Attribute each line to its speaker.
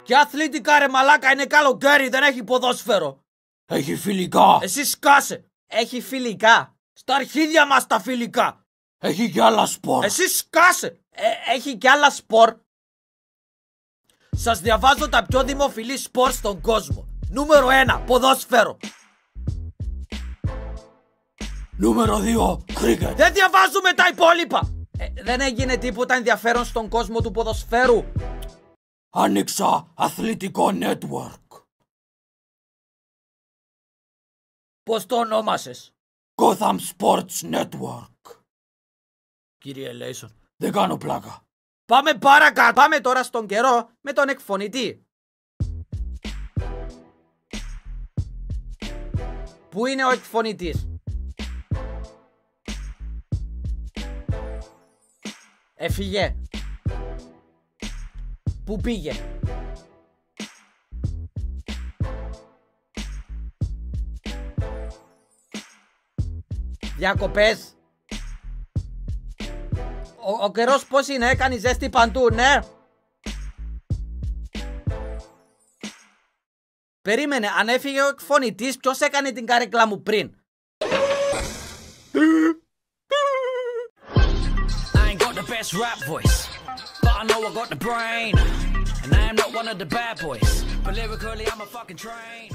Speaker 1: Και αθλητικά ρε μαλάκα, είναι καλοκαίρι, δεν έχει ποδόσφαιρο. Έχει φιλικά. Εσύ σκάσε. Έχει φιλικά. Στα αρχίδια μας τα φιλικά. Έχει κι άλλα σπορ. Εσύ σκάσε. Έχει κι άλλα σπορ. Σας διαβάζω τα πιο δημοφιλή σπορ στον κόσμο. Νούμερο 1, ποδόσφαιρο. Νούμερο 2, κρίκετ. Δεν διαβάζουμε τα υπόλοιπα. Δεν έγινε τίποτα ενδιαφέρον στον κόσμο του ποδοσφαίρου. Άνοιξα αθλητικό network. Πώς το ονόμασες? Gotham Sports Network. Κύριε Λέισον, δεν κάνω πλάκα. Πάμε παρακάτω. Πάμε τώρα στον καιρό με τον εκφωνητή. Πού είναι ο εκφωνητής? Έφυγε. Πού πήγε? Διακοπές. Ο καιρός πώς είναι, έκανε ζέστη παντού, ναι. Περίμενε, αν έφυγε ο εκφωνητής, ποιος έκανε την καρέκλα μου πριν?
Speaker 2: Best rap voice, but I know I got the brain, and I am not one of the bad boys, but lyrically I'm a fucking train.